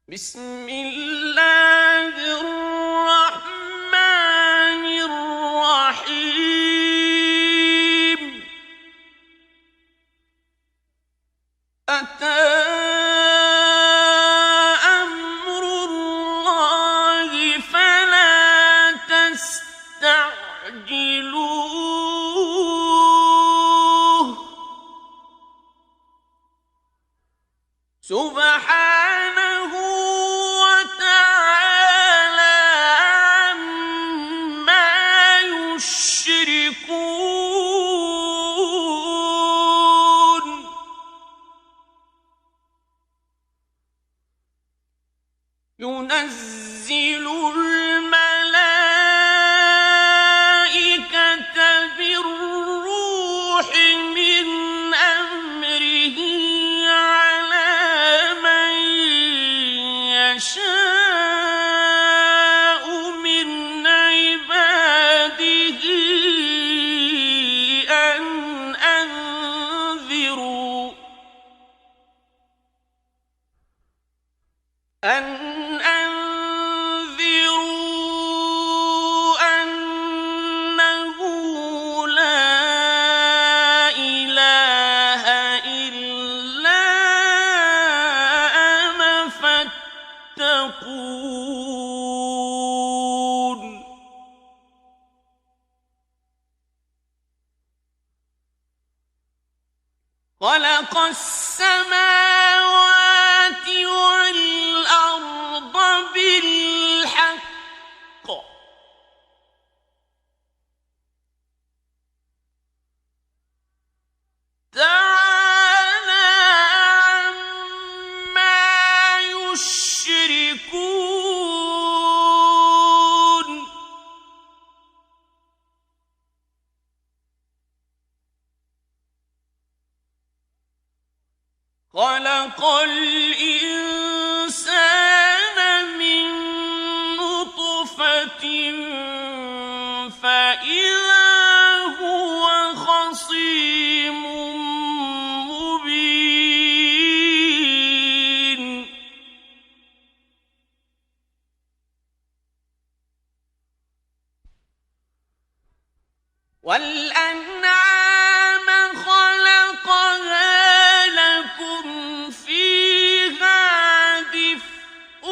بسم الله الرحمن الرحيم أتى أمر الله فلا تستعجلوه سبحانه وتعالى عما يشركون ينزل الملائكة بالروح من أمره على من يشاء من عباده أن أنذروا أنه لا إله إلا أنا فاتقون خلق السماوات والأرض بالحق تعالى عما يشركون خلق الإنسان من نطفة فإذا هو خصيم مبين والأنعام خلقها لكم فيها دفء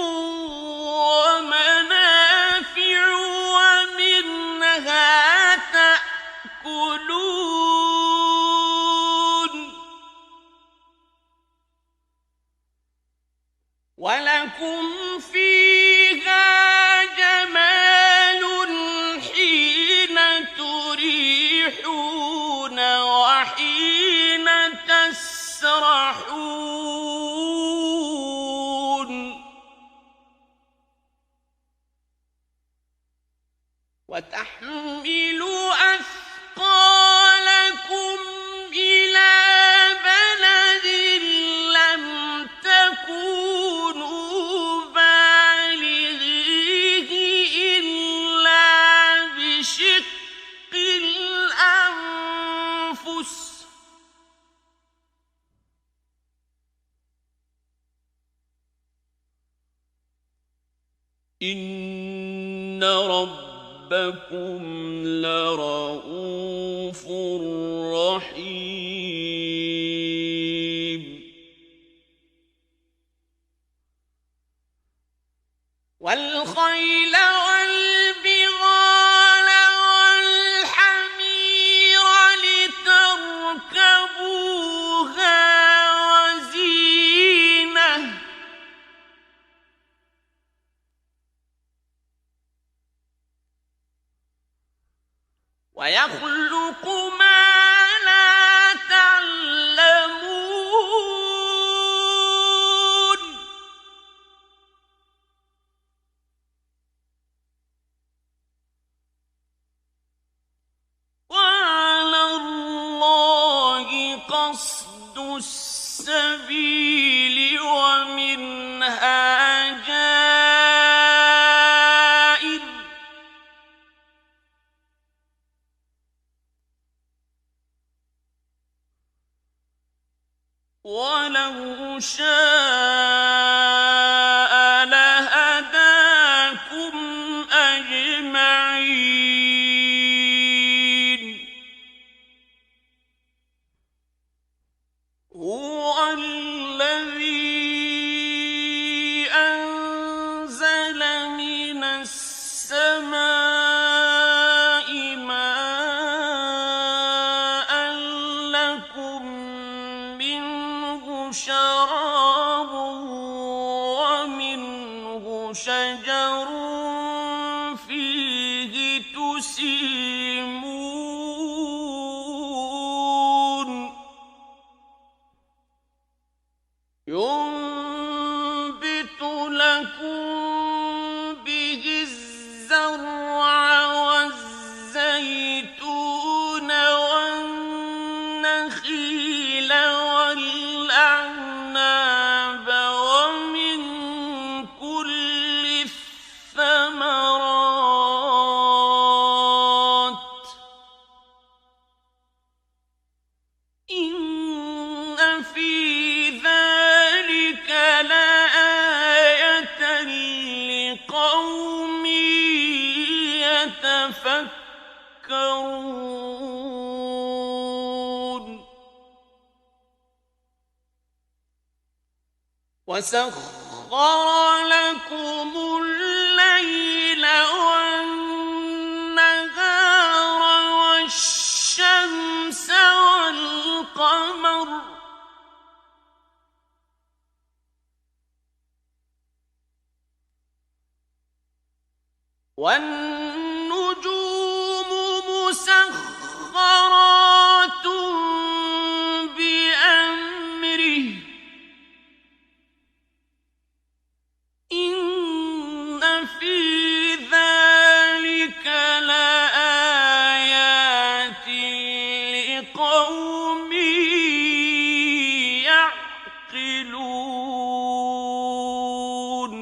ومنافع ومنها تأكلون ولكم فيها جمال حين تريحون وحين تسرحون وتحمل أثقالكم إلى بلد لم تكونوا بالغيه إلا بشق الأنفس إن ربكم لرؤوف رحيم والخيل والبغال والحمير لتركبوها وزينة ويخلق ما لا تعلمون وعلى الله قصد السبيل ومنها جائر ولو شاء شجر فيه تسيمون ينبت لكم به الزرع والزيتون والنخيل والأعناب ومن كل الثمرات إن في ذلك لآية لقوم يتفكرون وسخر لكم الليل والنهار والشمس والقمر والنجوم مسخرات بأمره إن في ذلك لآيات لقوم يعقلون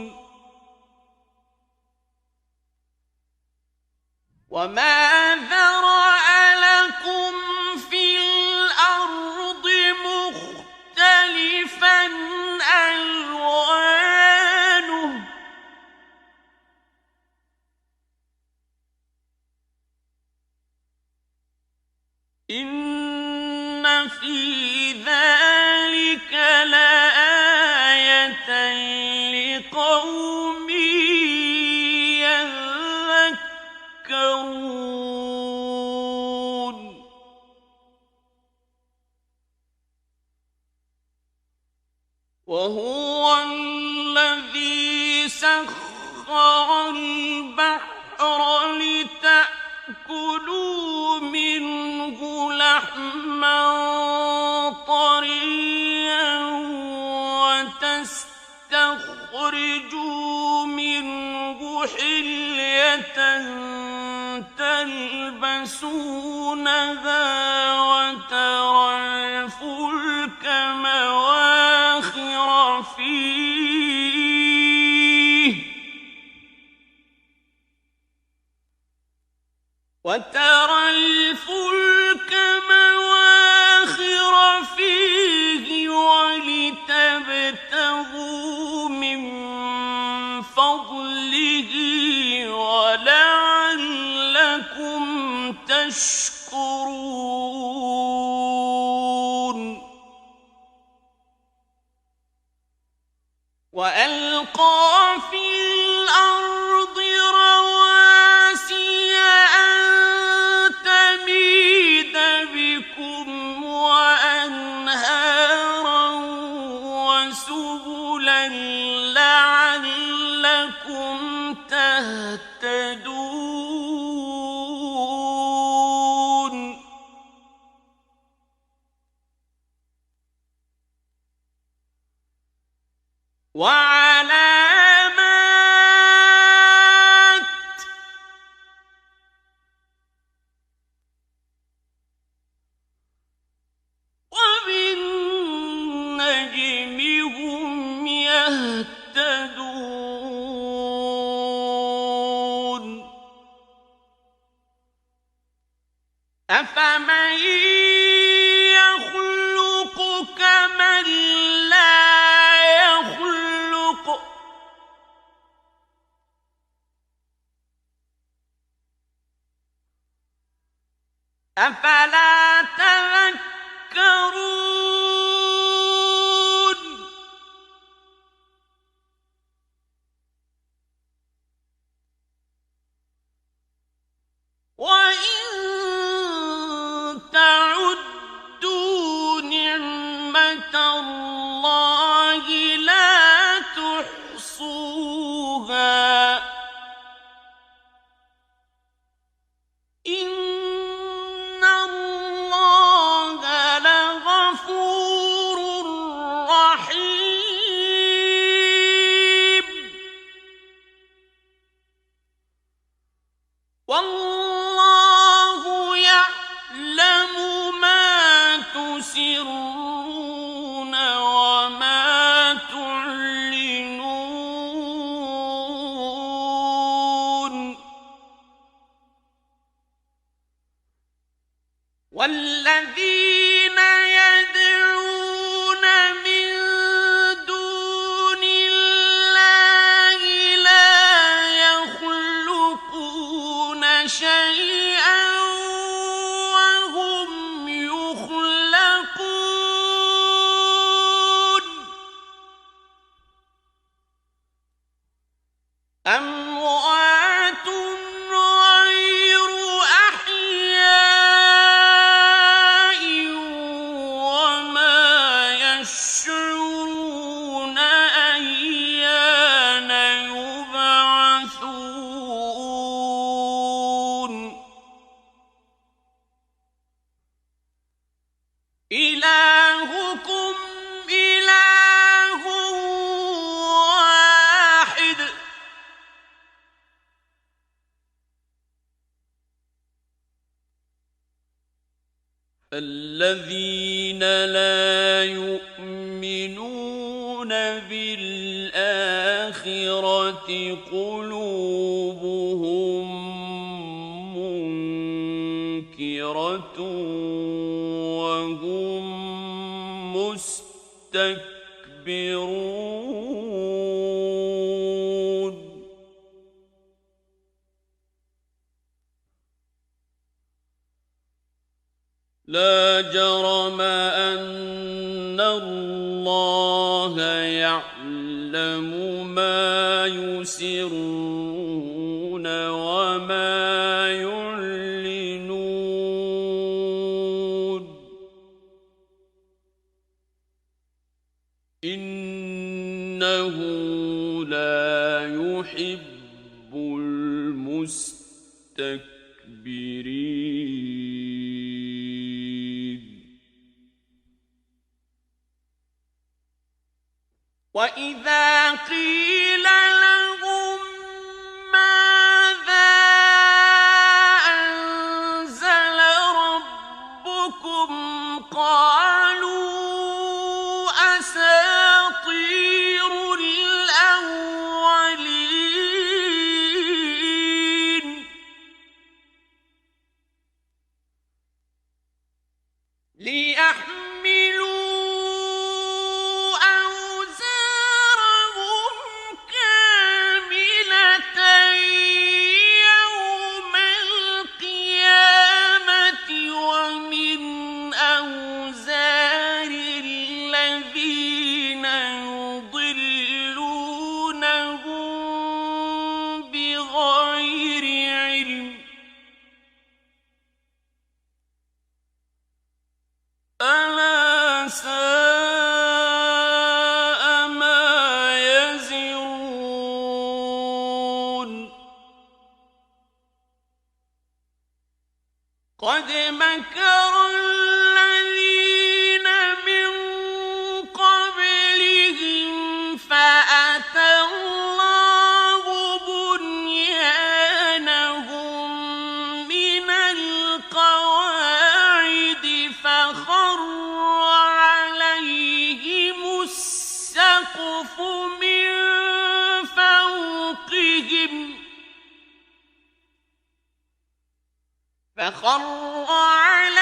وما ذرأ لكم في الأرض مختلفا ألوانه إن في ذلك لآية لقوم يذكرون وهو الذي سخر البحر لتأكلوا منه لحما طريا وتستخرجوا منه حلية تلبسونها وترى الفلك مواخر فيه ولتبتغوا من فضله ولعلكم تشكرون وألقى في الأرض رواسي أن تميد بكم وأنهارا وسبلا لعلكم تهتدون وعلامات وبالنجم هم يهتدون أفمن يخلق كمن لا يخلق أفلا تذكرون وإن تعدوا نعمة الله لا تحصوها تسرون وما تعلنون والذين يدعون من دون الله لا يخلقون شيئا وهم يخلقون أموات غير أحياء وما يشعرون أيان يبعثون إلهكم إله واحد الذين لا يؤمنون بالآخرة قلوبهم منكرة وهم مستكبرون لا جرم أن الله يعلم ما يسرون وما يعلنون إنه لا يحب المستكبرين وإذا قيل لهم ماذا أنزل ربكم قالوا أساطير الأولين ليحملوا يوم القيامة ومن أوزار الذين يضلونهم بغير علم ألا ساء ما يزرون قد مكر الذين من قبلهم فأتى الله بنيانهم من القواعد فخر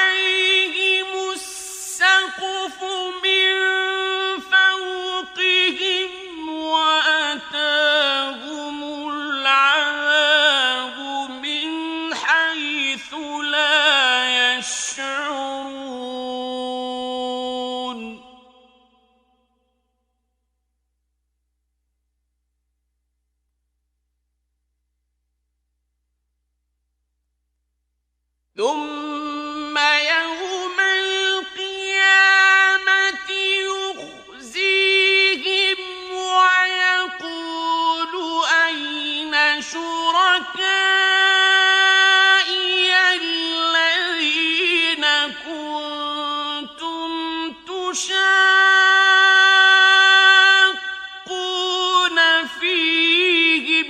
عليهم السقف من فوقهم وأتاهم العذاب من حيث لا يشعرون ثم يوم القيامة يخزيهم ويقول أين شركائي الذين كنتم تشاقون فيهم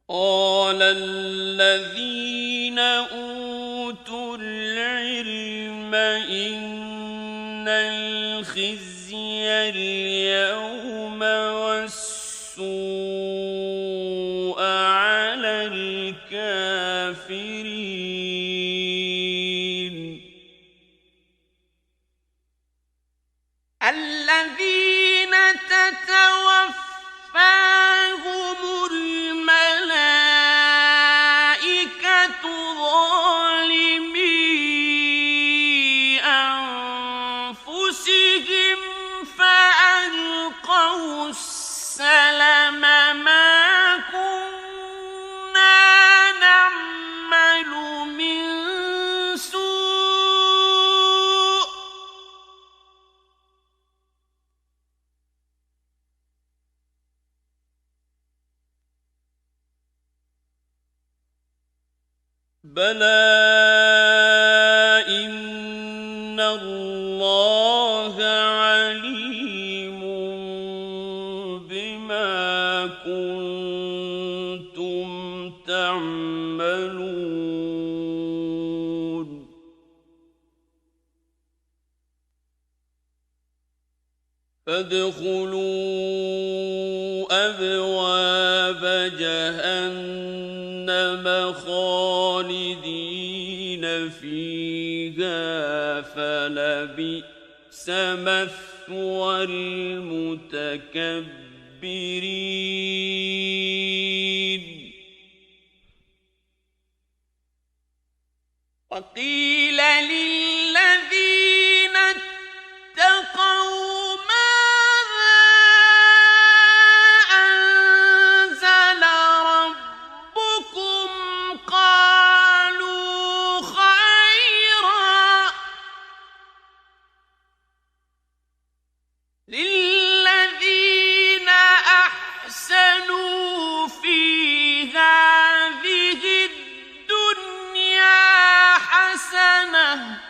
قال الذين أوتوا العلم إن الخزي اليوم والسوء على الكافرين الذين تتوفاهم الملائكة ظالمي أنفسهم فألقوا السلم ما كنا نعمل من سوء بلى إن الله عليم بما كنتم تعملون فادخلوا أبواب جهنم خالدين فيها فلبئس مثوى المتكبرين وقيل للذين اتقوا ماذا أنزل ربكم قالوا خيرا للذين أحسنوا في هذه الدنيا حسنة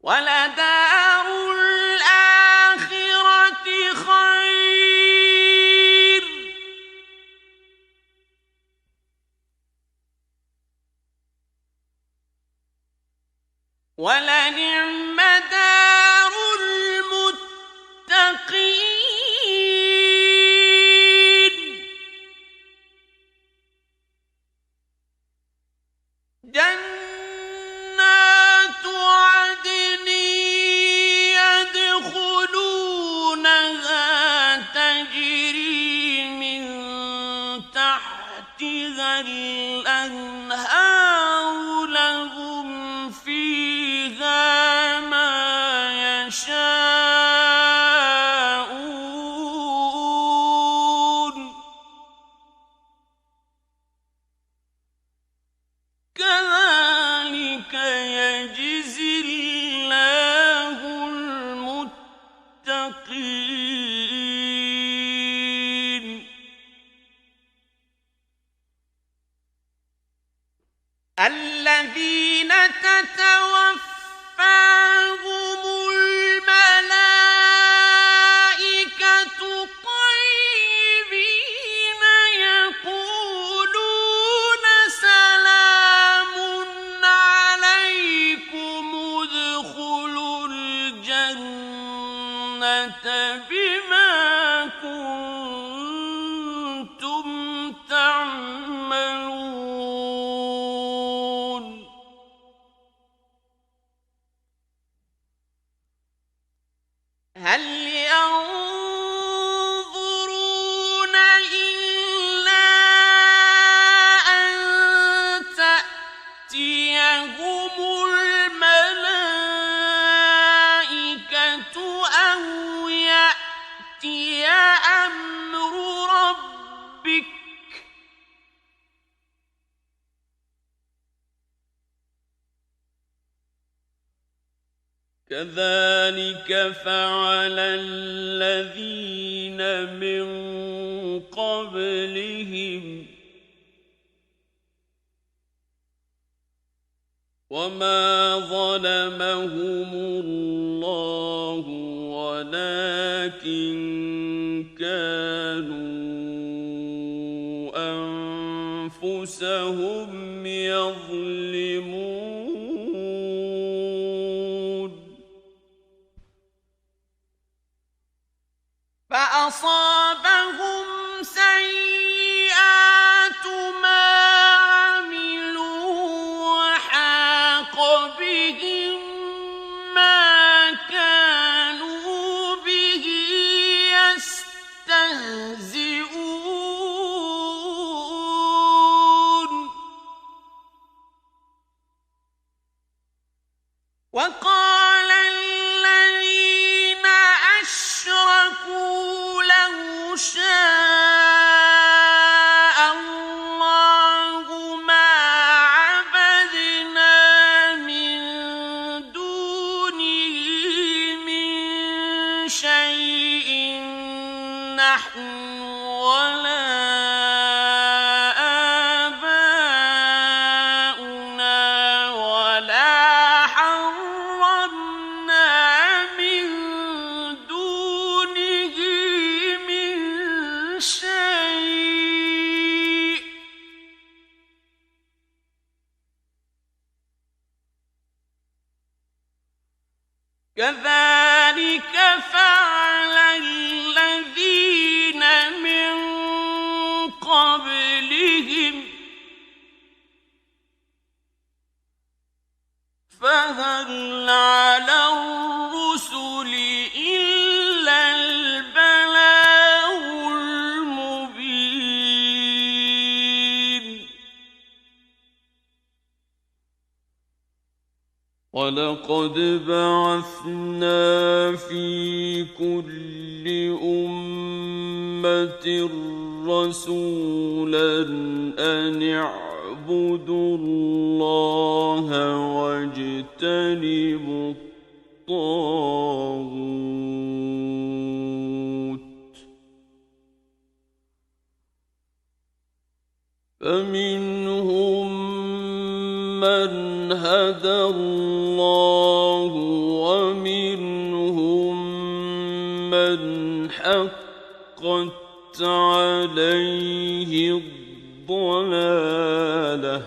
ولدار الآخرة خير ولنعم دار المتقين جنات عدن يدخلونها تجري من تحتها الأنهار لهم فيها ما يشاءون كذلك يجزي الله المتقين الذين تتوفاهم الملائكة طيبين يقولون سلام عليكم ادخلوا الجنة بما كنتم تعملون هل ينظرون إلا أن تأتيهم الملائكة أو يأتي أمر ربك كذلك فعل الذين من قبلهم وما ظلمهم الله ولكن كانوا أصابهم سيئات ما عملوا وحاق بهم ما كانوا به يستهزئون وقال الذين أشركوا لو شاء الله ما عبدنا من دونه من شيء نحن ولا آباؤنا ولا حرمنا من دونه من شيء كذلك فعل الذين من قبلهم فهل على الرسل إلا البلاغ المبين ولقد بعثنا في كل أمة رسولا أن اعبدوا الله واجتنبوا الطاغوت فمنهم من هدى الله ومنهم من حقت عليه الضلالة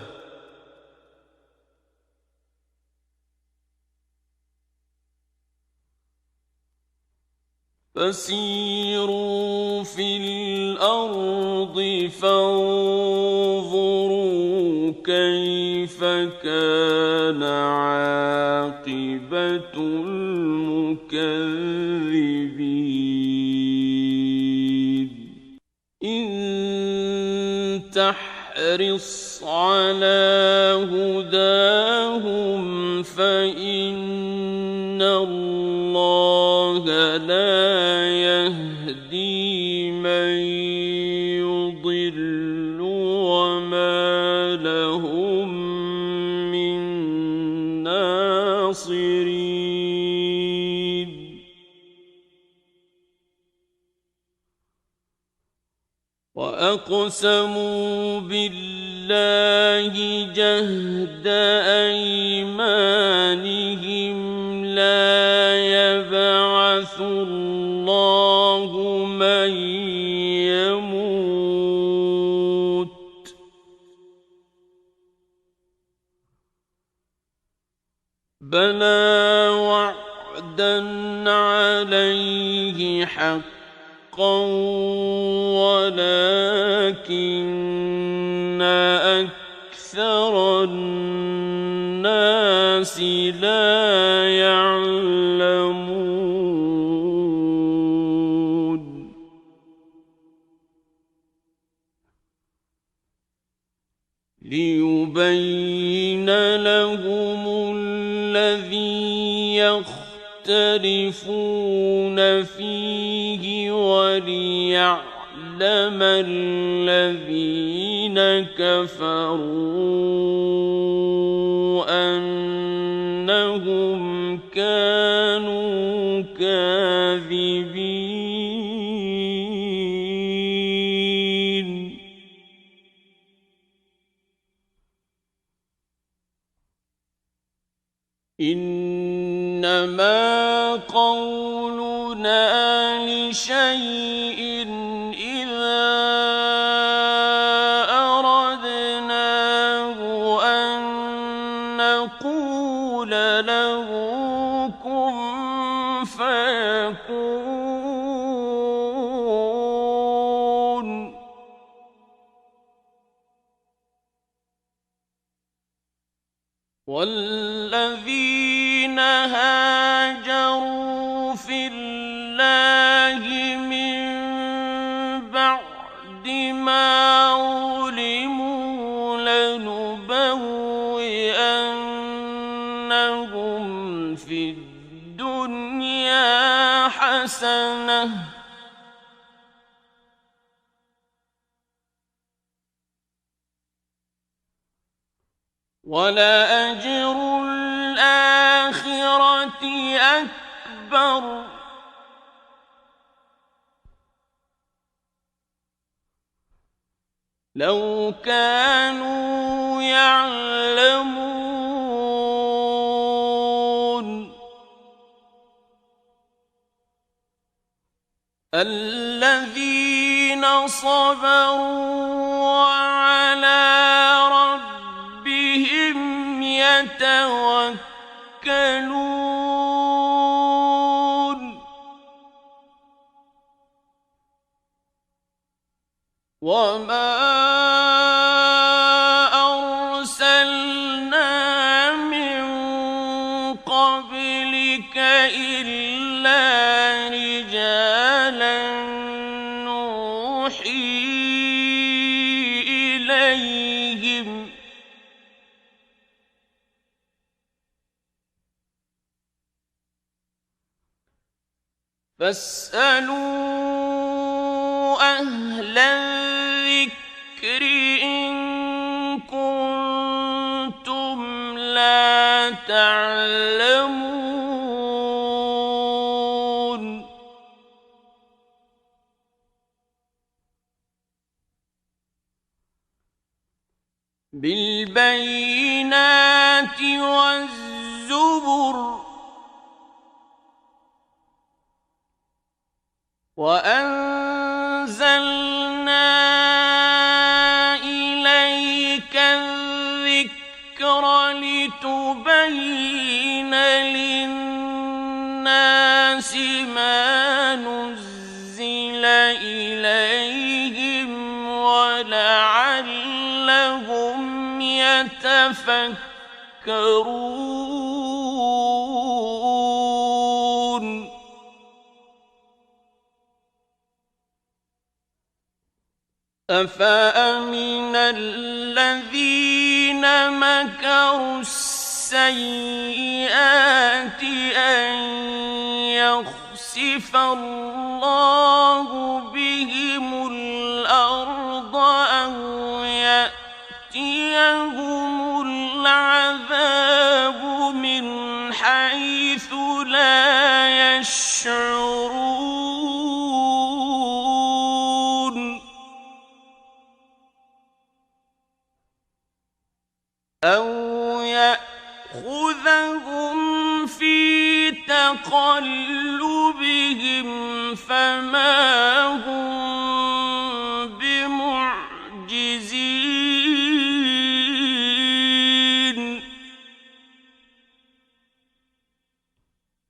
فسيروا في الأرض فانظروا كيف كان عاقبة المكذبين إن تحرص على هداهم فإن الله لا يهدي من يضل وما لهم من ناصرين وأقسموا بالله جهد أيمانهم لا يبعث الله من يموت بلى وعدا عليه حقا ولكن أكثر الناس لا يعلمون ليبين لهم الذي يختلفون فيه وليعلم الذين كفروا أنهم كانوا كاذبين إنما قولنا لشيء إذا أردناه أن نقول له كن فيكون والذين هاجروا في الله من بعد ما ظلموا لنبوئنهم في الدنيا حسنة ولأجر الآخرة أكبر لو كانوا يعلمون الذين صبروا وعلى ربهم يتوكلون وما أرسلنا من قبلك إلا رجالا نوحي إليهم فاسألوا أهل الذكر إن كنتم لا تعلمون بالبينات والزبر وأنزلنا إليك الذكر لتبين للناس ما نزل إليهم ولعلهم يتفكرون أفأمن الذين مكروا السيئات أن يخسف الله بهم الأرض أو يأتيهم العذاب من حيث لا يشعرون أو يأخذهم في تقلبهم فما هم بمعجزين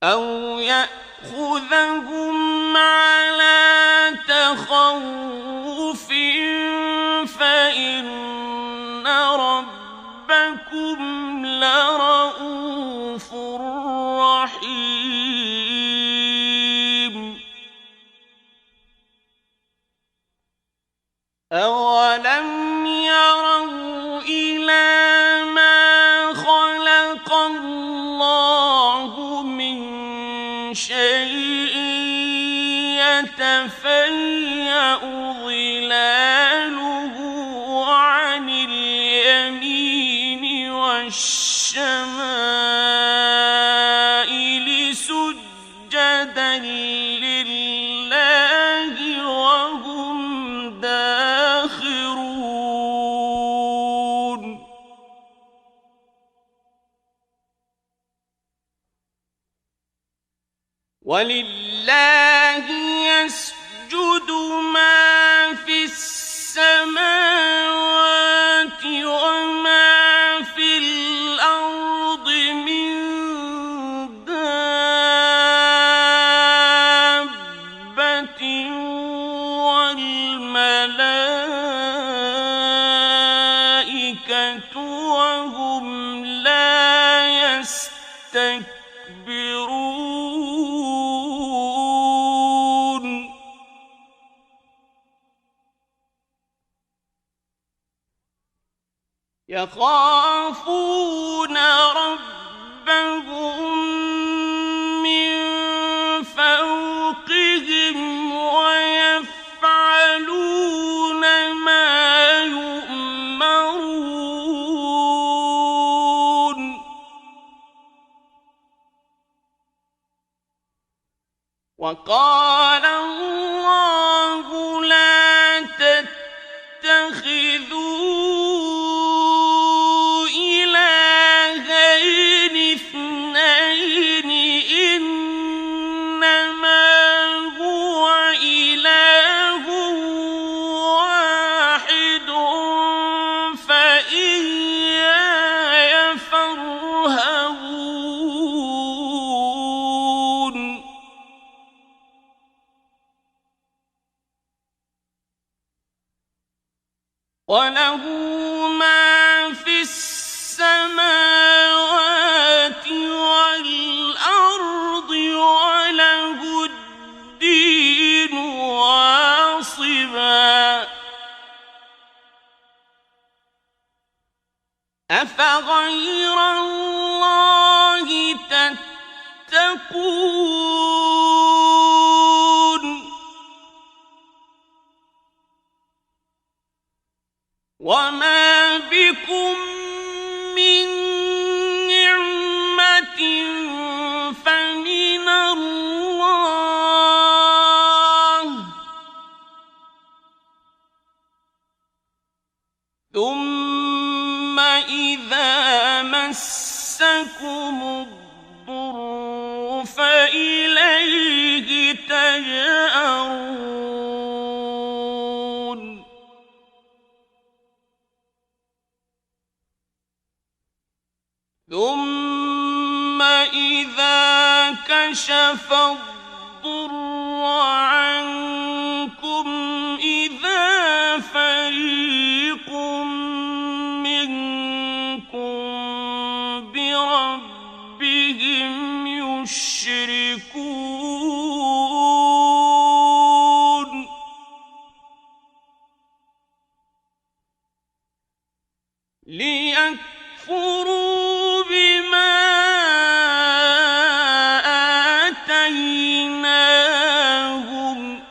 أو يأخذهم على تخوف فإن ربكم لرؤوف رحيم أولم يروا إلى ما خلق الله من شيء يتفيأ ظلاله عن اليمين والشمائل سجدا لله وهم داخرون ولله يسجد ما في السماوات وما في الأرض من دابة والملائكة وهم لا يستكبرون يخافون ربهم من فوقهم ويفعلون ما يؤمرون وقال الله لا تتخذوا وله ما في السماوات والأرض وله الدين واصبا أفغير الله تتقون وما بكم من نعمة فمن الله ثم إذا مسكم الضر فإليه تجأرون ثم إذا كشف الضر عنكم إذا فريق منكم بربهم يشركون ليكفروا بما آتيناهم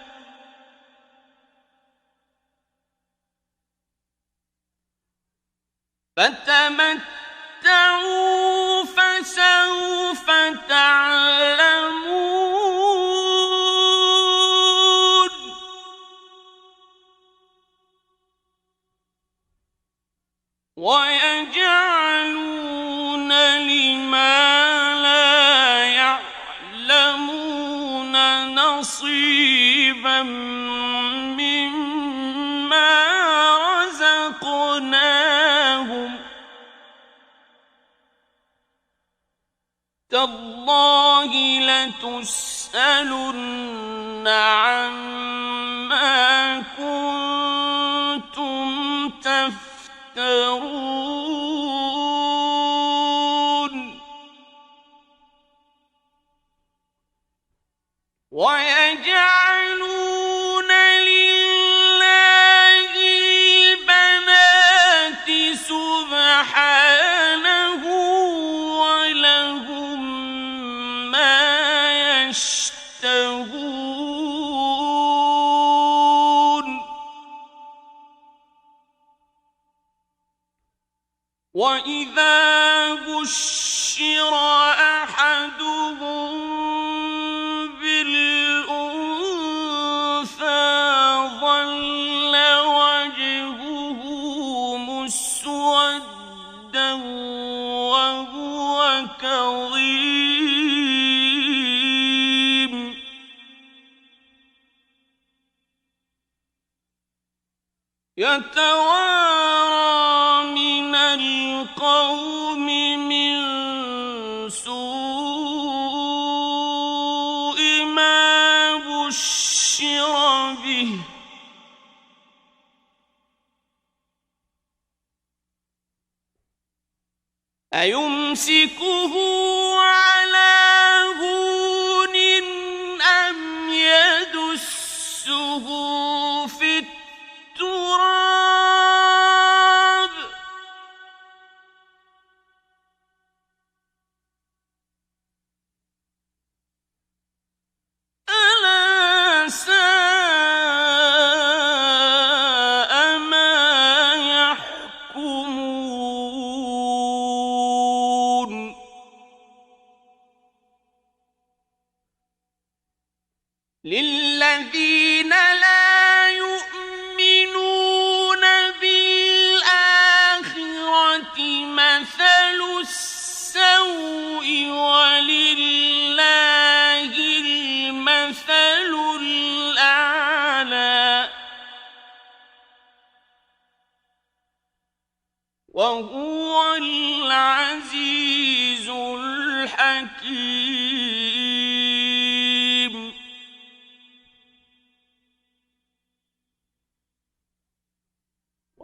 فتمتعوا فسوف تعلمون ويجعلون لما لا يعلمون نصيبا مما رزقناهم تالله لتسألن عما كنتم تفترون ويجعلون لله البنات سبحانه ولهم ما يشتهون وإذا بشر أحدهم بالأنثى ظل وجهه مسودا وهو كظيم يتوارى من القوم من سوء ما بشر به أيمسكه للذين لا يؤمنون بالآخرة مثل السوء ولله المثل الأعلى وهو العزيز الحكيم.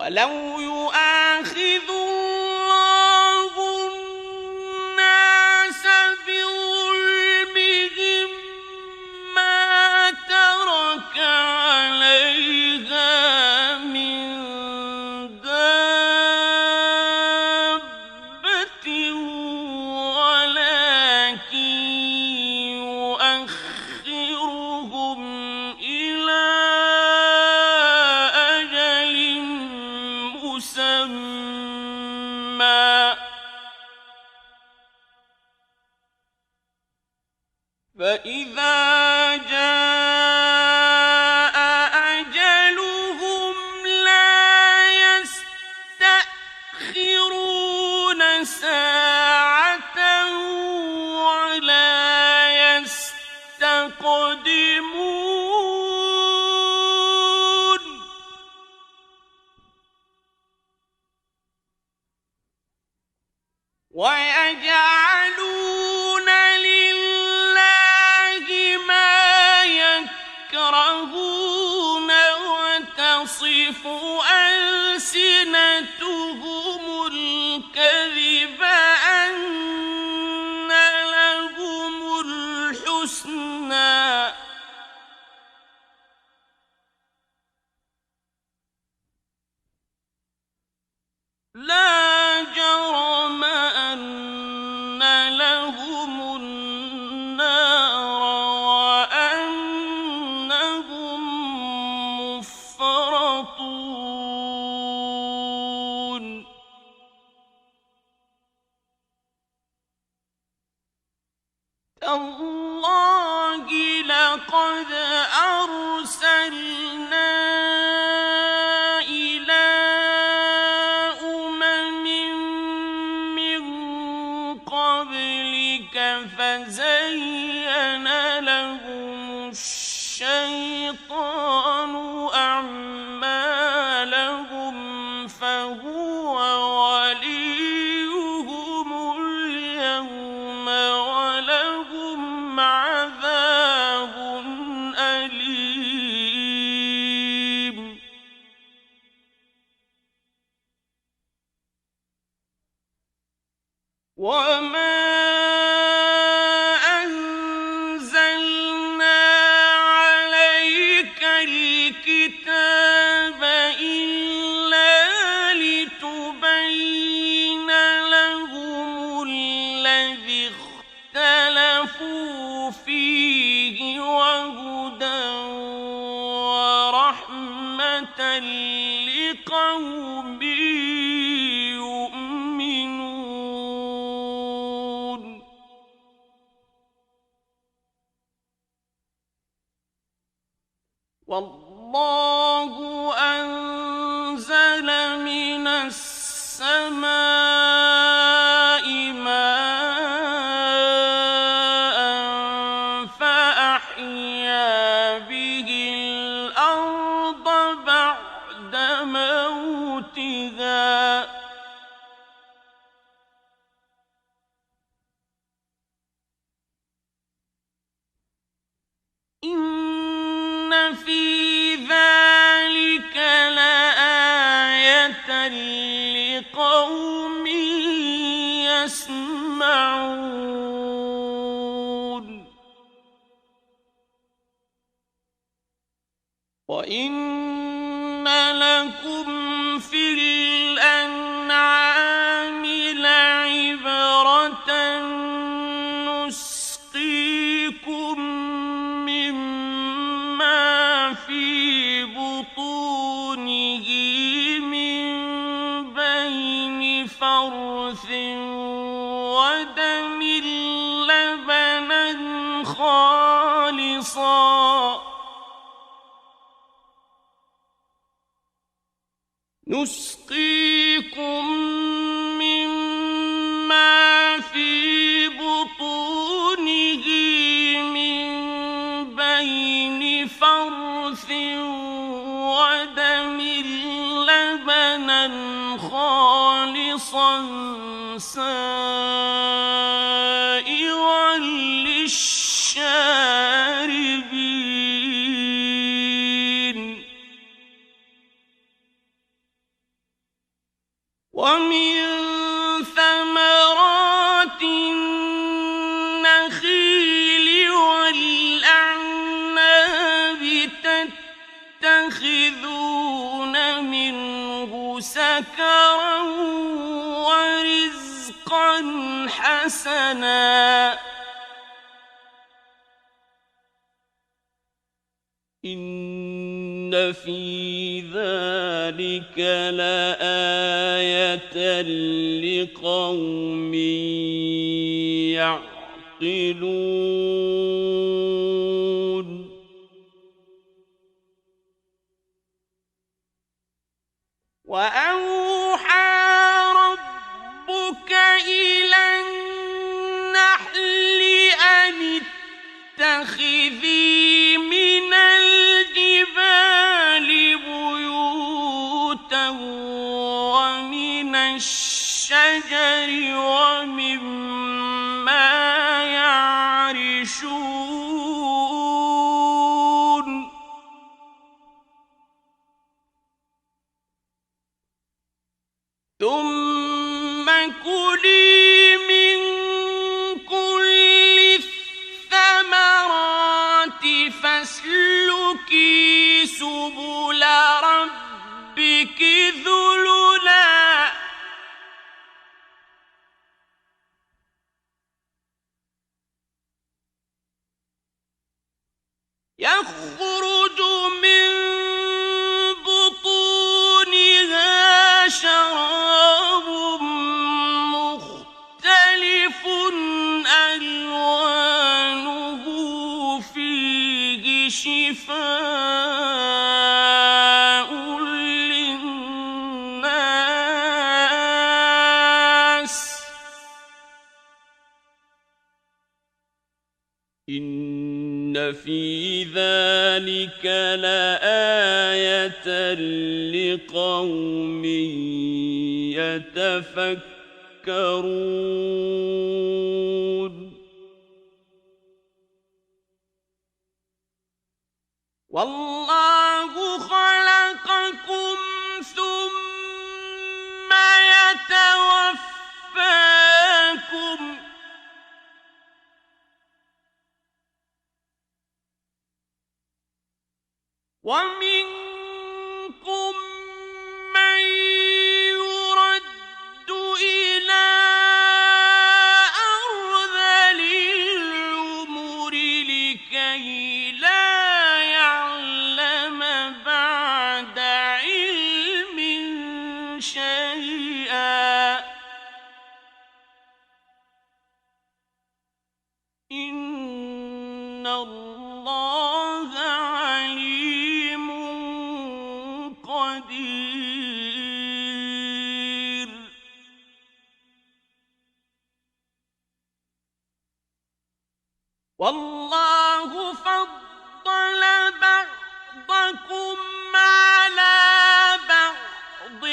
ولو يؤاخذ الله الناس بظلمهم ما ترك عليها من دابة ولكن يؤخرهم إلى أجل مسمى فإذا جاء أجلهم لا يستأخرون ساعة ولا يستقدمون. ويجعلون لله ما يكرهون وتصف ألسنتهم الكذب أن لهم الحسنى لا جرم أن لهم النار وأنهم مفرطون. تالله لقد أرسلنا إلى أمم من قبلك فزين لهم الشيطان أعمالهم فهو وليهم اليوم ولهم عذاب أليم. وما أنزلنا عليك الكتاب إلا لتبين لهم الذي اختلفوا فيه وهدى ورحمة لقوم يؤمنون. والله أنزل من السماء ماء فأحيا به الأرض بعد موتها إن في ذلك لآية لقوم يسمعون. وإن لكم في الأنعام لعبرة نسقيكم مما في بطونه من بين فرث ودم لبنا خالصا نسقيكم مما في بطونه من بين فرث ودم لبنا خالصا سائغا للشاربين ومن ثمرات النخيل والأعناب تتخذون منه سكرا ورزقا حسنا إن في ذلك لآية لقوم يعقلون وأوحى ربك إلى النحل أن اتخذي من الجبال بيوتا ومن الشجر ومما يعرشون ثم كلي من كل الثمرات فاسلكي سبل ربك ذللا يخرج من بطونها شراب مختلف ألوانه فيه شفاء للناس إن في ذلك لآية لقوم يتفكرون والله خلقكم ثم يتوفاكم ومنكم من يرد إلى أرذل العمر لكي لا يعلم بعد علم شيئا إن الله عليم قدير والله فضل بعضكم على بعض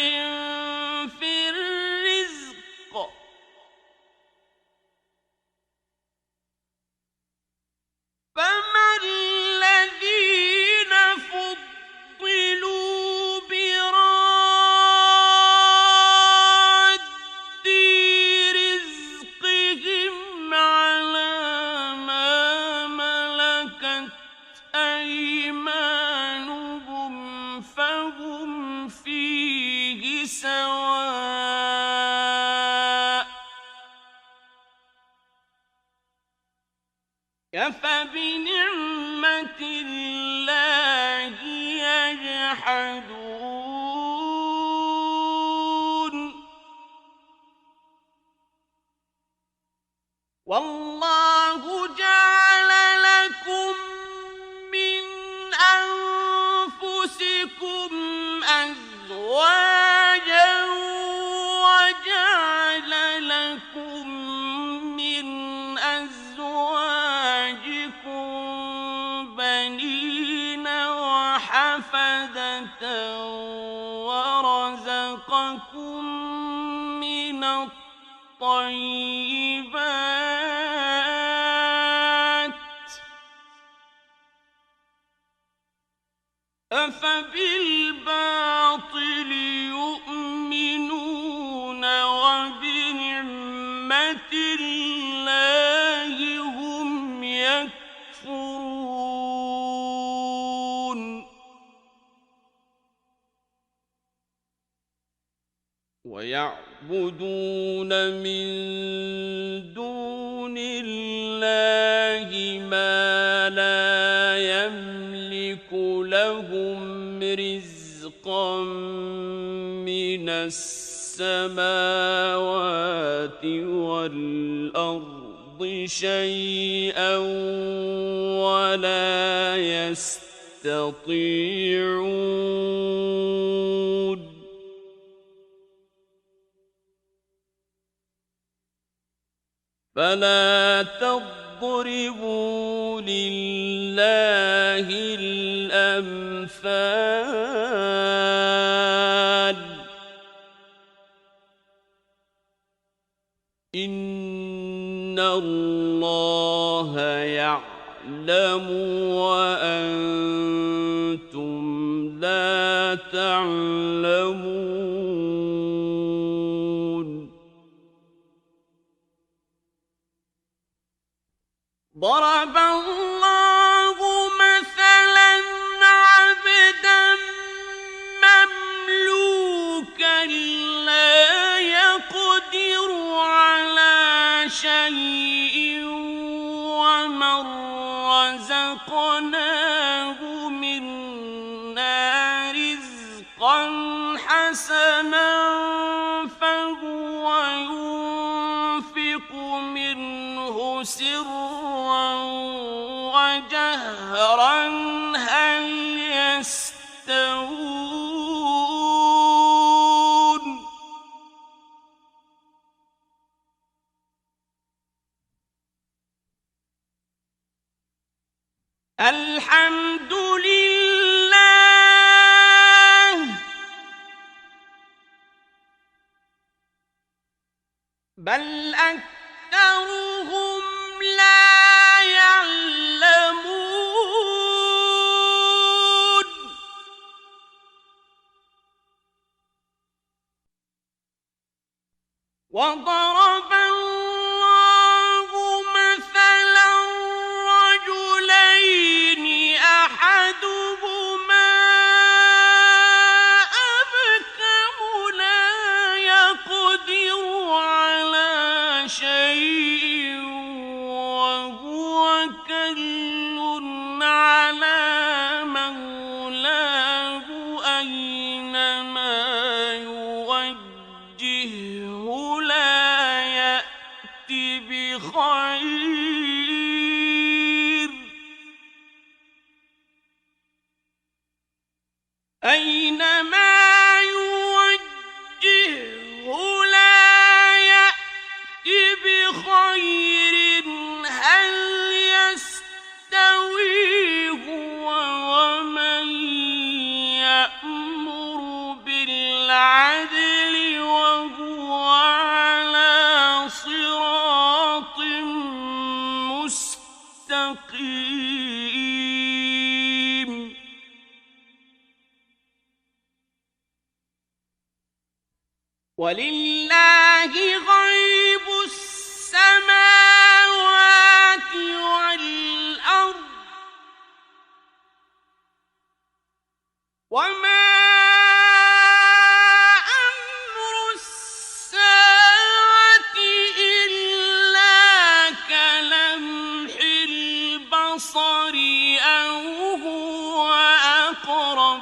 في الرزق فما الذين فضلوا براد رزقهم على ما ملكت أيمانهم فهم فيه سواء أفبنعمة الله يجحدون والله جعل لكم من أنفسكم أزواجا رَفَدَةً وَرَزَقَكُم مِّنَ الطَّيِّبَاتِ أَفَبِالْبَاطِلِ يُؤْمِنُونَ وَبِنِعْمَةِ اللَّهِ هُمْ يَكْفُرُونَ وَيَعْبُدُونَ مِن دُونِ اللَّهِ مَا لَا يَمْلِكُ لَهُمْ رِزْقًا مِّنَ السَّمَاوَاتِ وَالْأَرْضِ شَيْئًا وَلَا يَسْتَطِيعُونَ فَلَا تَضْرِبُوا لِلَّهِ الْأَمْثَالَ إِنَّ اللَّهَ يَعْلَمُ وَأَنْتُمْ لَا تَعْلَمُونَ ضرب الله مثلا عبدا مملوكا لا يقدر على شيء ومن رزقناه منا رزقا حسنا فهو ينفق منه سرا وجهرا هل يستوون الحمد لله بل أكثرهم لا يعلمون وضرب الله مثلا رجلين أحدهما أبكم لا يقدر على شيء وهو كل على مولاه أينما يوجهه لا يأتي بخير أينما يوجهه لا يأتي بخير هل يستوي هو ومن يأمر بالعدل وهو على صراط مستقيم ولله غيب السماوات والأرض وما أمر الساعة إلا كلمح البصر أو هو أقرب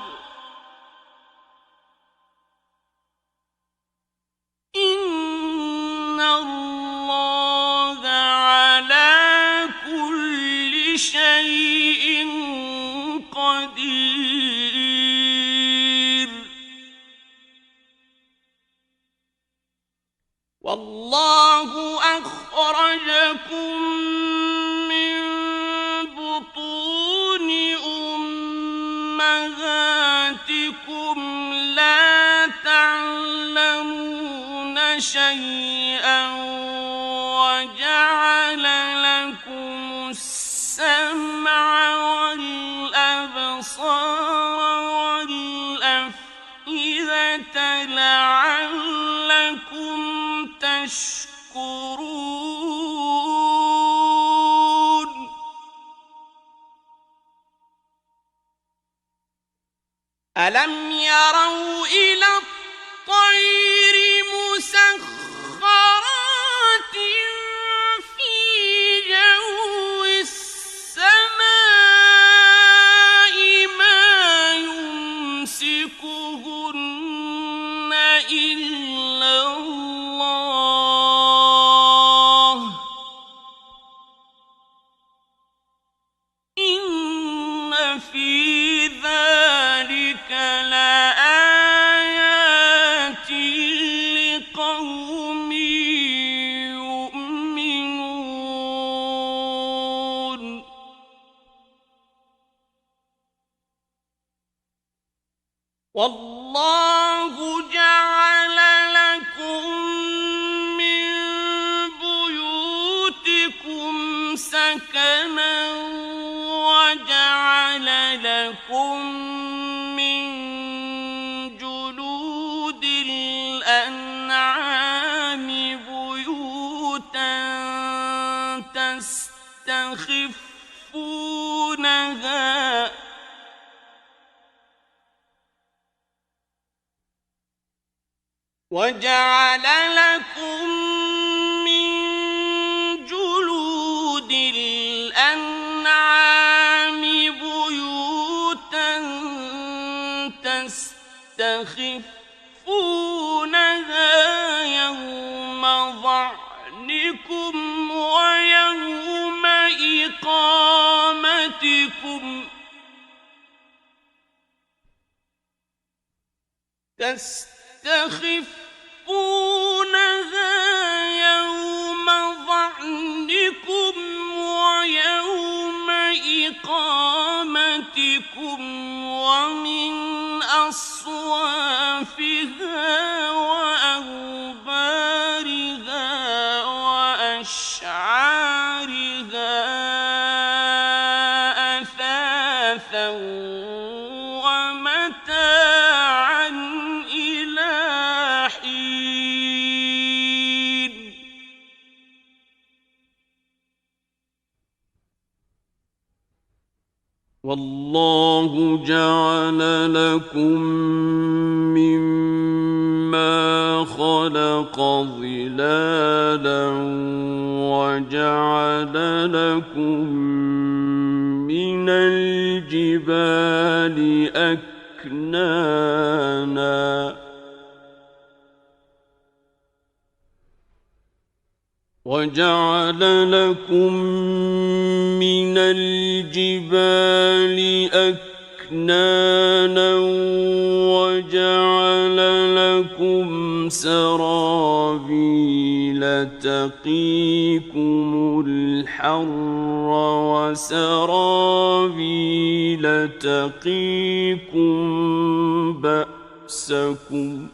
إن الله على كل شيء قدير والله أخرجكم من بطون أمهاتكم وجعل لكم السمع والأبصار والأفئدة لعلكم تشكرون. ألم يروا إلى الطير مسخرات في جو السماء ما يمسكهن إلا الله إن في ذلك لآيات لقوم يؤمنون. والله جعل لكم من بيوتكم سكنا وجعل لكم من جلود الأنعام بيوتا تستخفونها وجعل لكم من جلود الأنعام بيوتا تستخفونها يوم ظعنكم ويوم إقامتكم تستخفونها يوم ظعنكم ويوم إقامتكم ومن أصوافها وأوبارها وأشعارها أثاثا ومتاعا إلى حين. والله جعل لكم مما خلق ظلالا وجعل لكم من الجبال أكنانا وجعل لكم من الجبال أكنانا وجعل لكم سرابيل تقيكم الحر وسرابيل تقيكم بأسكم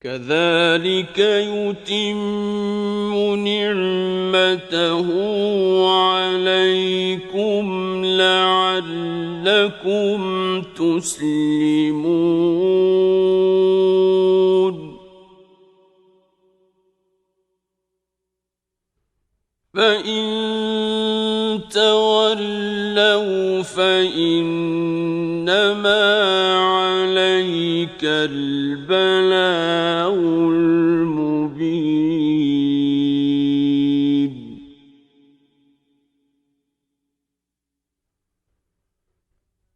كذلك يتم نعمته عليكم لعلكم تسلمون. فإن تولوا فإنما عليك البلاغ المبين.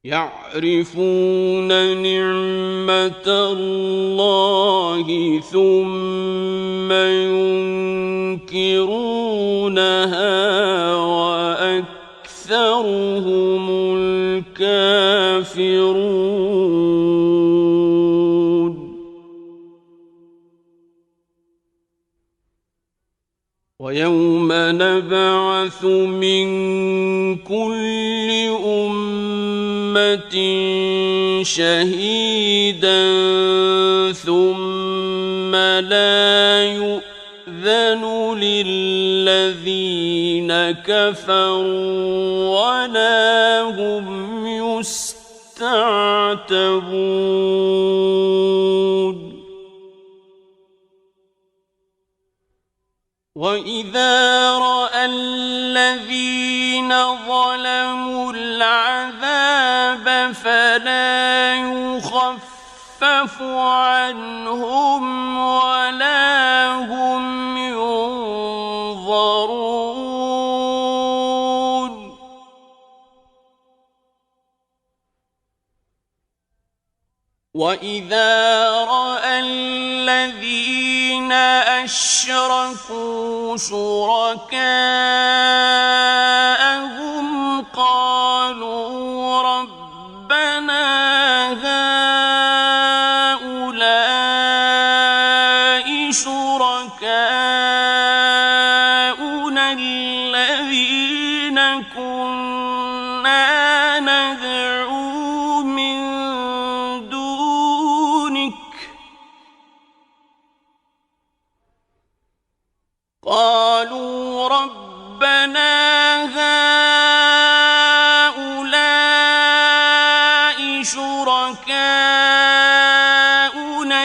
يعرفون نعمة الله ثم ينكرونها وأكثرهم الكافرون. ويوم نبعث من كل أمة أمة شهيدا ثم لا يؤذن للذين كفروا ولا هم يستعتبون وإذا رأى الذين ظلموا العذاب فلا يخفف عنهم ولا هم ينظرون وإذا رأى الذين أشركوا شركاءهم قالوا ربنا هؤلاء شركاؤنا الذين كنا ندعو من دونك قالوا ربنا هؤلاء شركاؤنا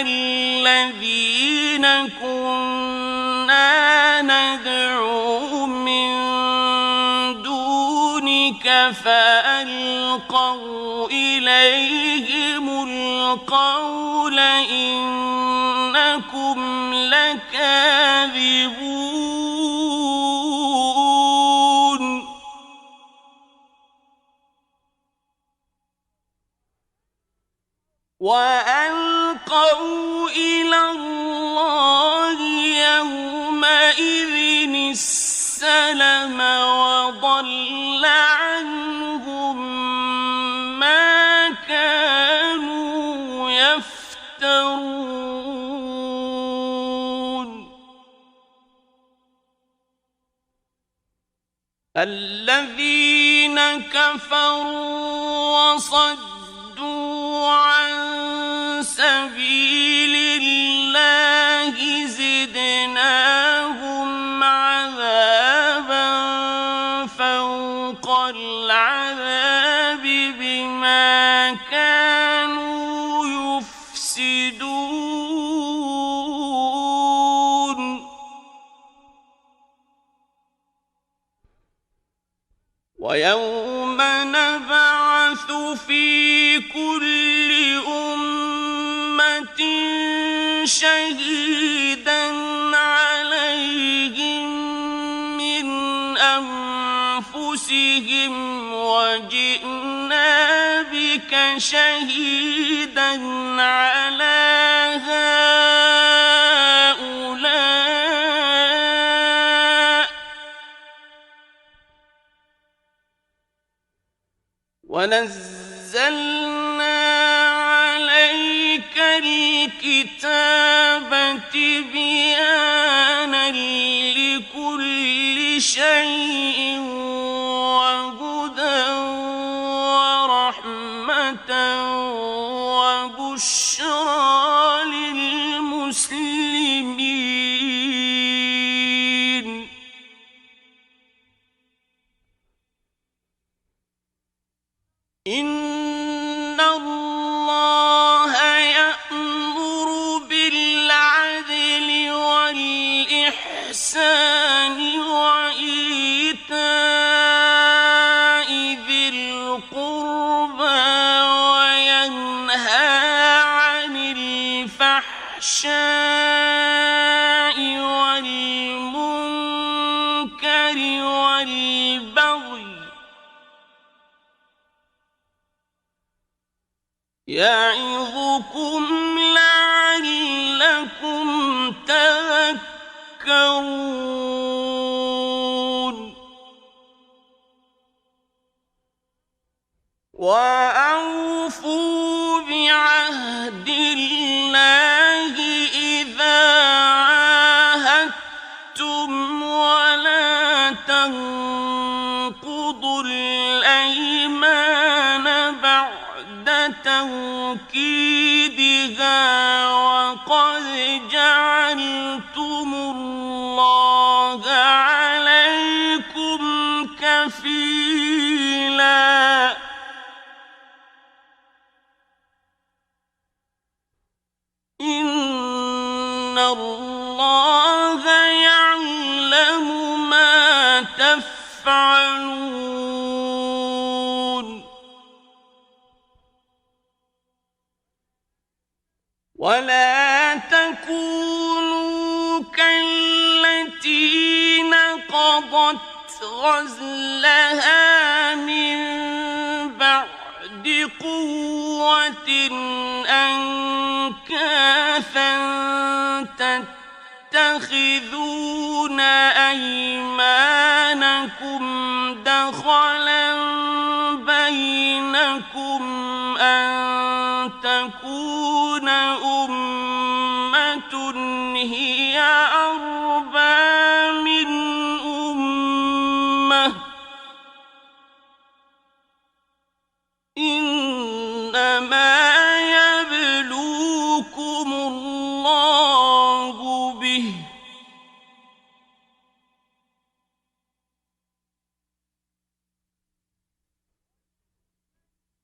الذين كنا ندعو من دونك فألقوا إليهم القول إنكم لكاذبون وألقوا إلى الله يومئذ السلم وضل عنهم ما كانوا يفترون الذين كفروا وصدوا عن سبيل الله زدناهم عذابا فوق العذاب بما كانوا يفسدون ويوم نبعث في كل أمة شهيدا عليهم من أنفسهم وجئنا بك شهيدا على هؤلاء ونزلنا عليك الكتاب تبيانا لكل شيء وهدى ورحمة وبشرى للمسلمين إن الله يأمر بالعدل والإحسان وإيتاء ذي القربى وينهى عن الفحشاء والمنكر والبغي يعظكم لعلكم تذكرون وأوفوا بعهد الله إذا عاهدتم ولا تنقضوا الأيمان بعد توكيدها وقد جعلتم الله عليكم كفيلا إن الله يعلم ما تفعلون ولا تكونوا كالتي نقضت غزلها من بعد قوة أنكاثا تتخذون أيمانكم دخلا بينكم أن تكون أمة هي أربى من أمة إنما يبلوكم الله به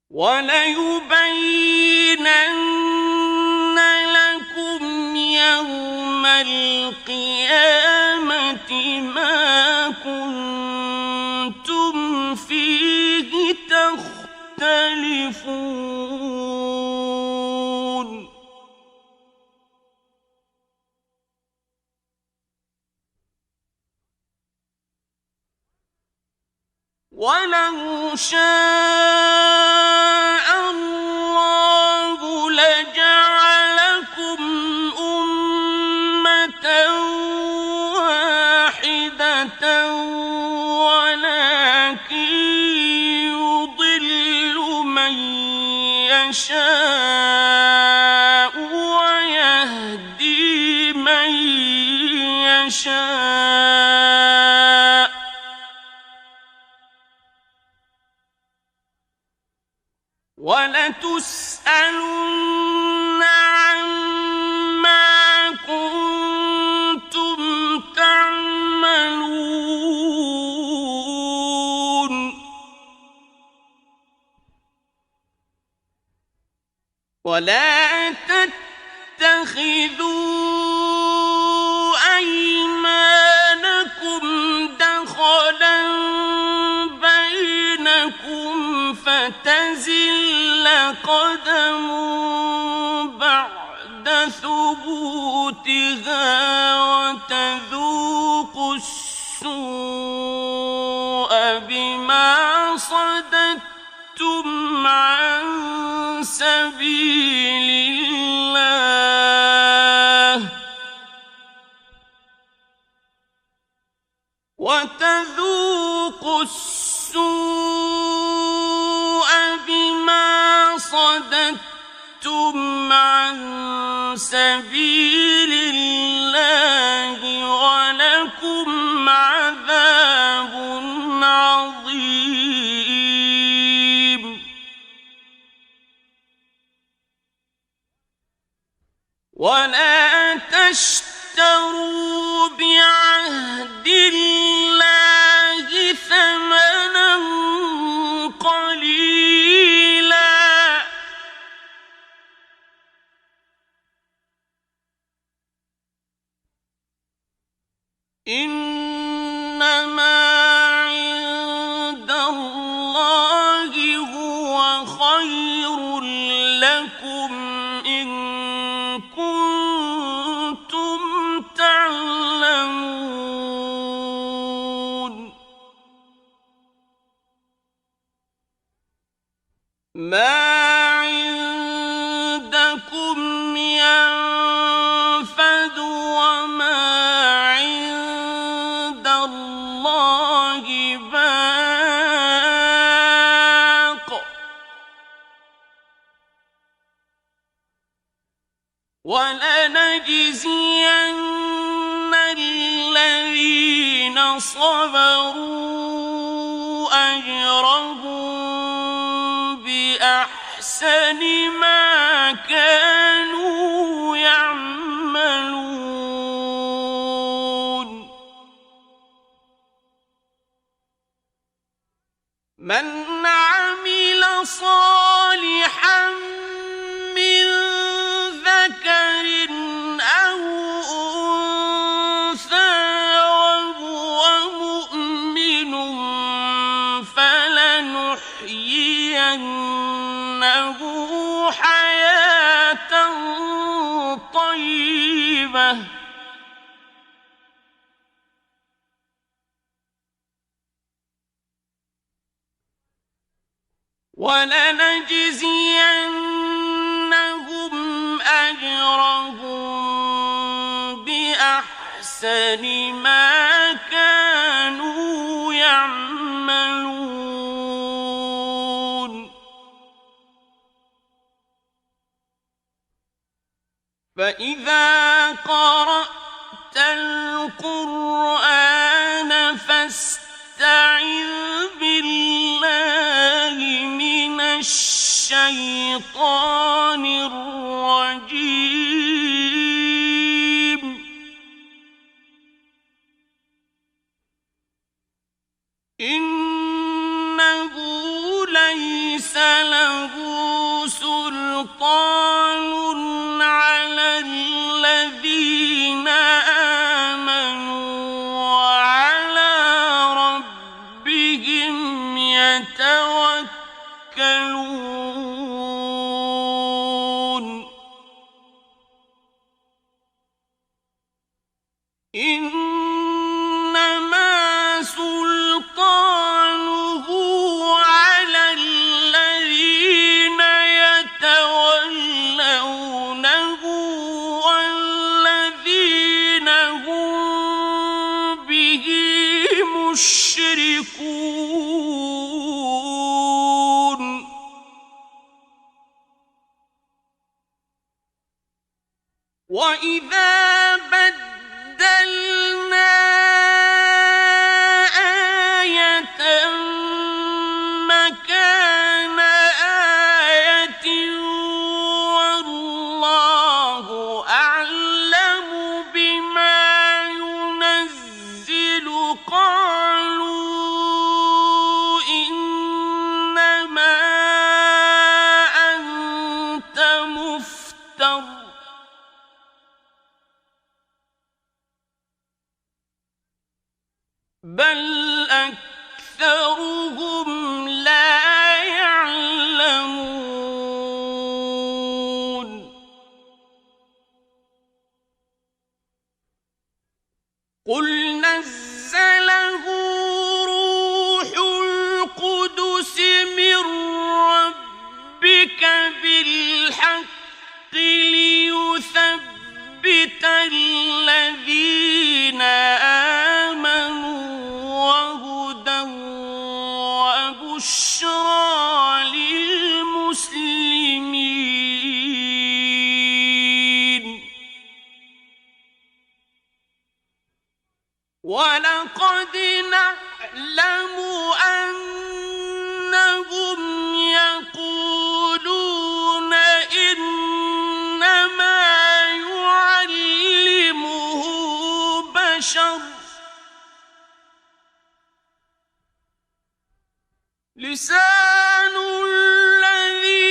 وليبينن لكم يوم القيامة ما كنتم فيه تختلفون ولو شاء الله لجعلكم أمة واحدة ولكن يضل من يشاء ويهدي من يشاء ولتسألن عما كنتم تعملون ولا تتخذوا أيمانكم دخلا بينكم فتزل قدم بعد ثبوتها وتذوقوا السوء بما صددتم عن سبيل الله وتذوقوا السوء بما صددتم عن سبيل الله ولكم عذاب عظيم ولا تشتروا بعهد الله ثمنا قليلا إنما عند الله هو خير لكم إن كنتم تعلمون ما عندكم ينفد وما عند الله باق ولنجزين الذين صبروا أجرهم بأحسن ما الجنة ولنجزينهم أجرهم بأحسن ما كانوا يعملون فإذا قرأت القرآن فاستعذ بالله من الشيطان الرجيم إنه ليس له سلطان على الذين آمنوا وعلى ربهم يتوكلون إنما سلطانه على الذين يتولونه والذين هم به مشركون وإذا بدلنا آية مكان آية والله أعلم بما ينزل قالوا إنما أنت مفتر بل أكثرهم لا يعلمون قل نزله روح القدس من ربك بالحق ليثبت الذين آمنوا وهدى وبشرى للمسلمين ولقد نعلم أنهم يقولون إنما يعلمه بشر لسان الذي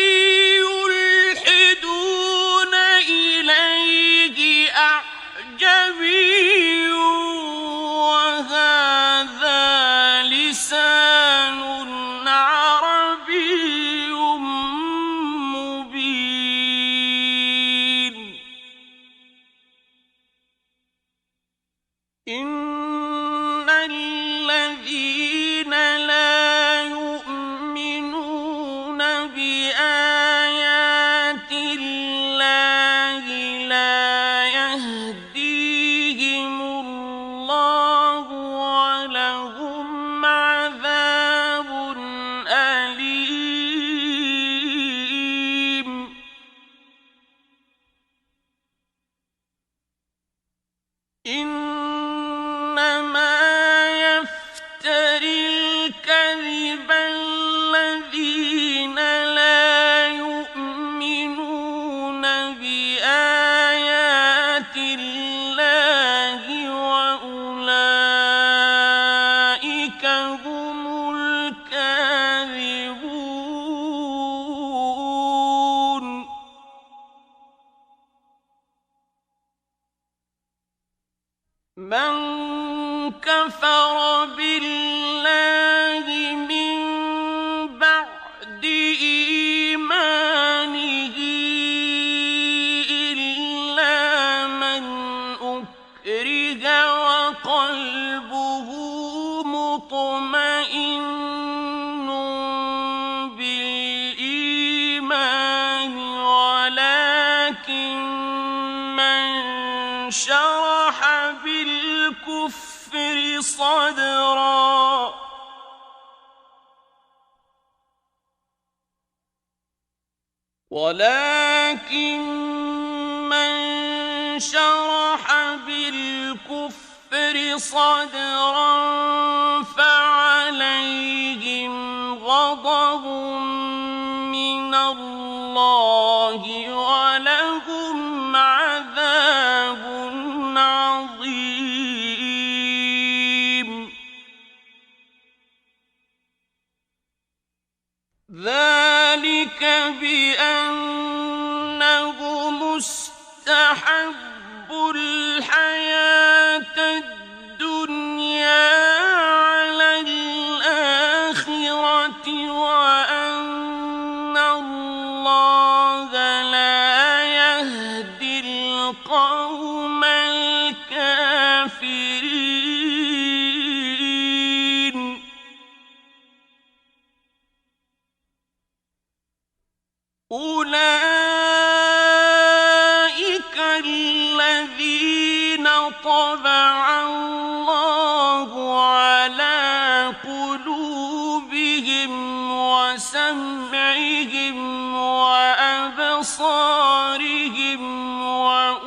يلحدون إليه أعجمي وهذا لسان عربي مبين إن الذين لا يؤمنون بآيات الله لا يهديهم الله ولهم عذاب أليم إنما يفتري الكذب الذين لا يؤمنون بآيات الله وأولئك هم الكاذبون من كفر بالله من بعد إيمانه إلا من من شرح بالكفر صدرا ولكن من شرح بالكفر صدرا فعليهم غضب من الله ولهم عذاب عظيم ذلك بأنهم استحبوا الحياة الدنيا على الآخرة وأن الله لا يهدي القوم الكافرين أولئك الذين طبع الله على قلوبهم وسمعهم وأبصارهم وأولئك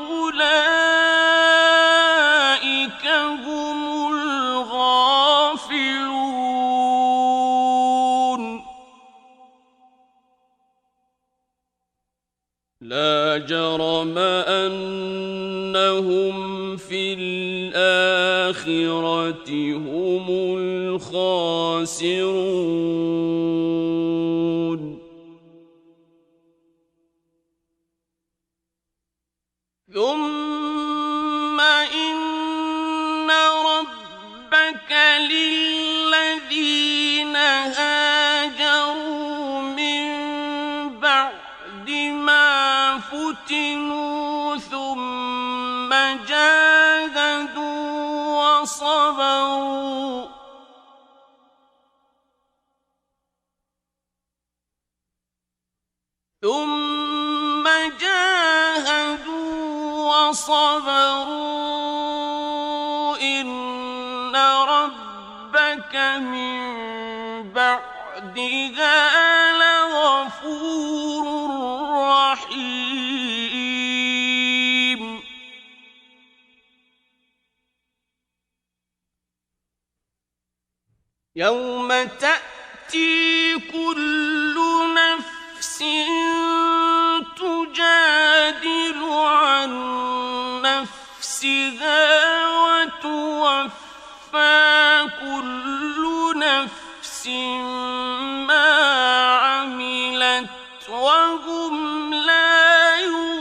هم الغافلون لا جرم أنهم في الآخرة هم الخاسرون ثم إن ربك للذين هاجروا من بعد ما فتنوا ثم جاهدوا وصبروا إن ربك من بعدها لغفور رحيم يوم تأتي كل نفس تجادل عن نفسها وتوفى كل نفس ما عملت وهم لا يظلمون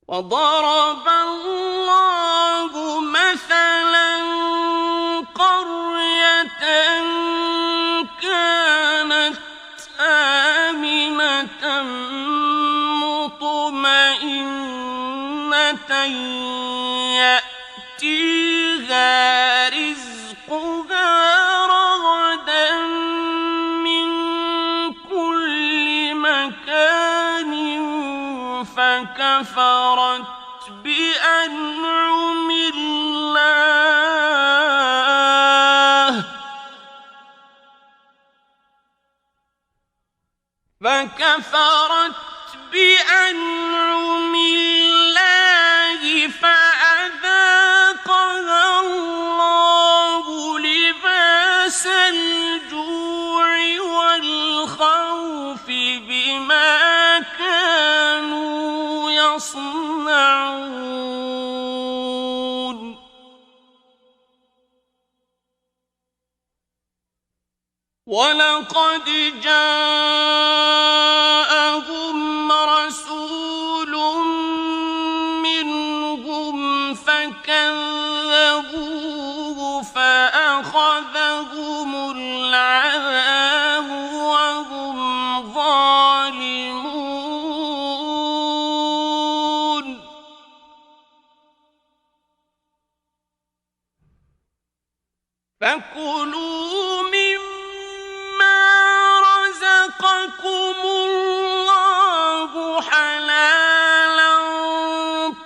وضرب الله مثلا قرية كانت آمنة مطمئنة يأتيها رزقها رغدا من كل مكان فكفرت بأنعم الله فأذاقها الله لباس الجوع والخوف بما كانوا يصنعون ولقد جاءهم رسول منهم فكذبوه فأخذهم العذاب وهم ظالمون فكلوا مما رزقكم الله حلالا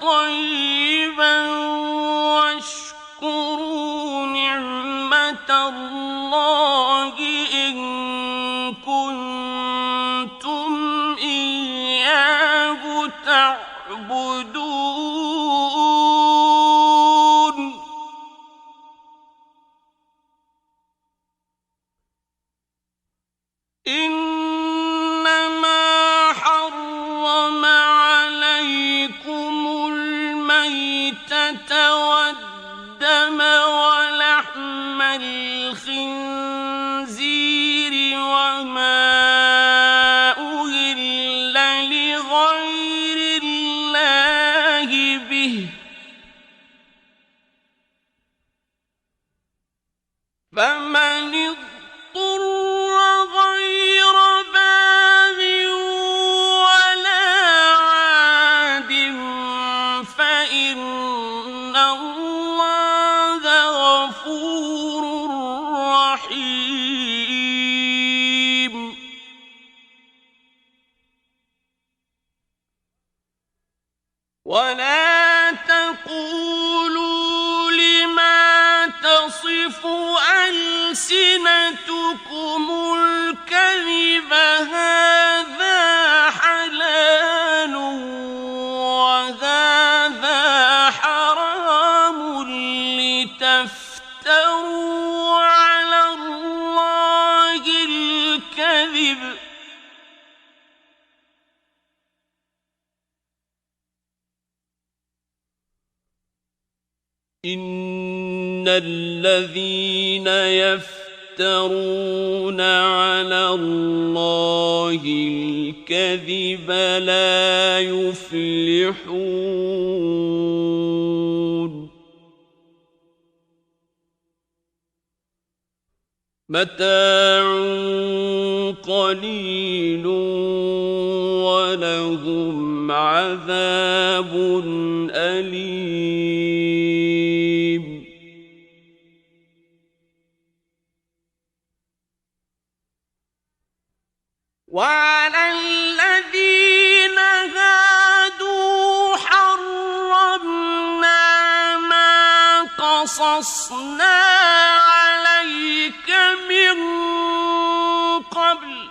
طيبا واشكروا نعمة الله إن كنتم إياه تعبدون إنما حرم عليكم الميتة والدم ولحم الخنزير وما أهل لغير الله به فمن اضطر غير باغ ولا عاد فإن الله غفور رحيم ولا تقولوا لما تصف ألسنتكم الكذب هذا حلال وهذا حرام لتفتروا على الله الكذب إن الذين يفترون على الله الكذب لا يفلحون متاع قليل ولهم عذاب أليم وعلى الذين هادوا حرمنا ما قصصنا عليك من قبل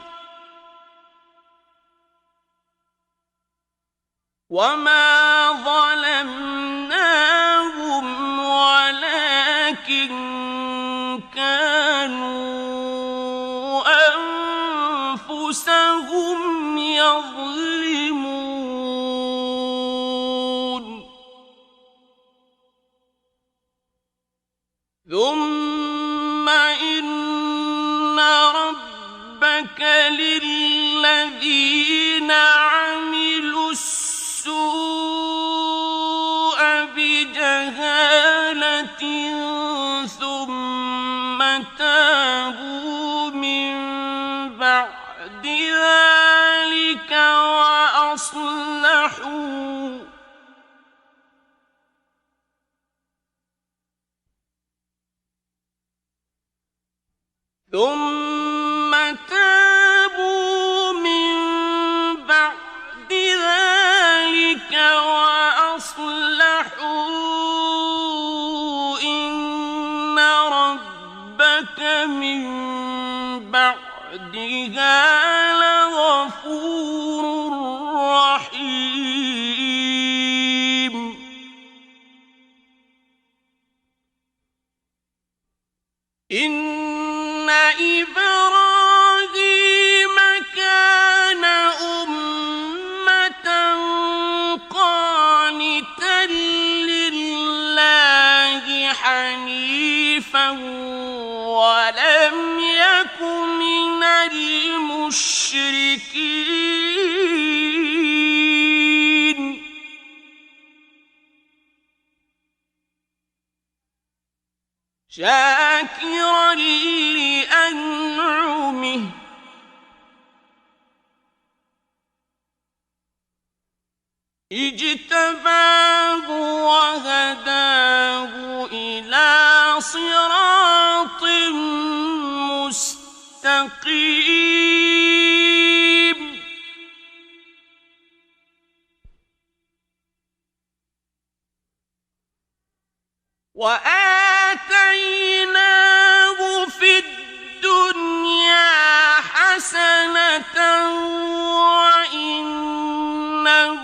وما ظلمناهم ولكن كانوا أنفسهم يظلمون ثم إن ربك للذين عملوا السوء بجهالة ثم تابوا من بعد ذلك وأصلحوا إن ربك من بعدها لغفور رحيم إن إبراهيم كان أمة قانتا لله حنيفا ولم يك من المشركين شاكرا لأنعمه اجتباه وهداه إلى صراط مستقيم وآتيناه في الدنيا حسنة وإنه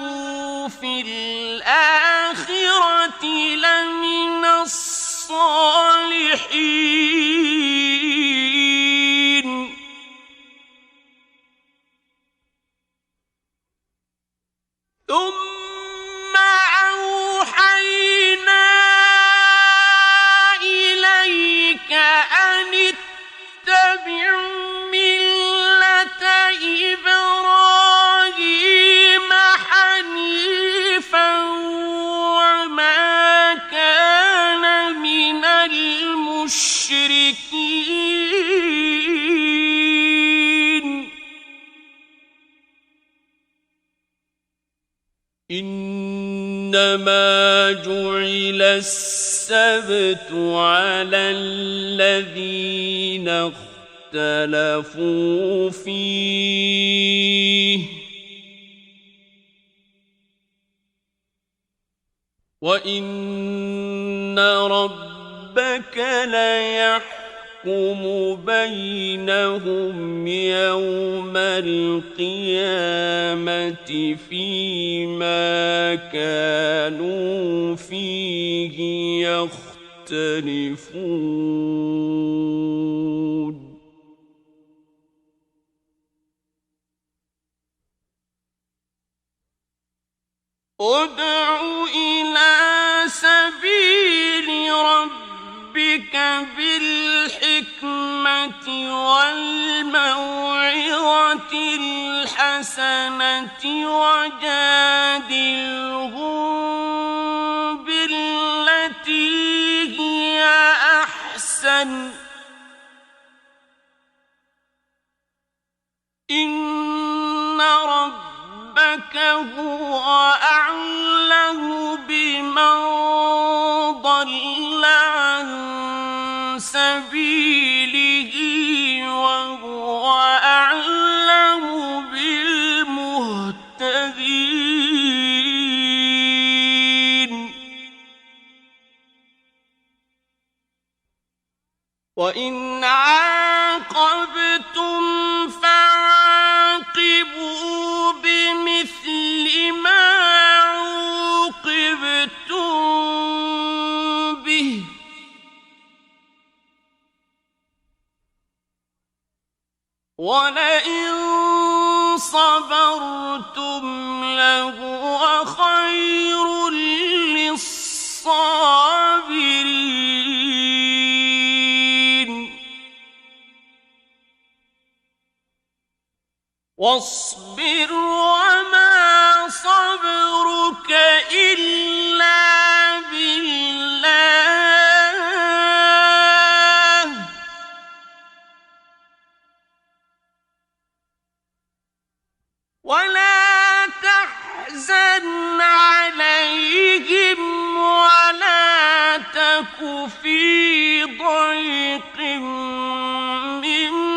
في الآخرة لمن الصالحين ثم أوحينا إليك أن اتبع ملة إبراهيم حنيفا وما كان من المشركين إنما جعل السبت على الذين اختلفوا فيه وإن ربك ليحكم بينهم يوم القيامة فيما كانوا فيه يختلفون ادع إلى سبيل ربك بالحكمة والموعظة الحسنة وجادلهم بالتي هي أحسن إن ربك هو أعلم بمن ضل عن سبيله وهو أعلم بالمهتدين وإن عاقبتم فعاقبوا بمثل ما عوقبتم به ولئن صبرتم لهو خير للصابرين واصبر وما صبرك إلا بالله ولا تحزن عليهم ولا تك في ضيق مما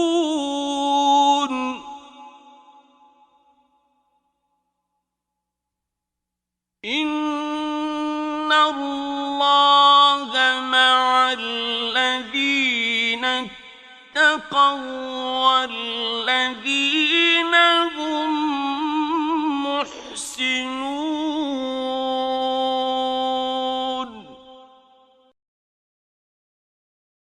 يمكرون إن الله مع الذين اتقوا والذين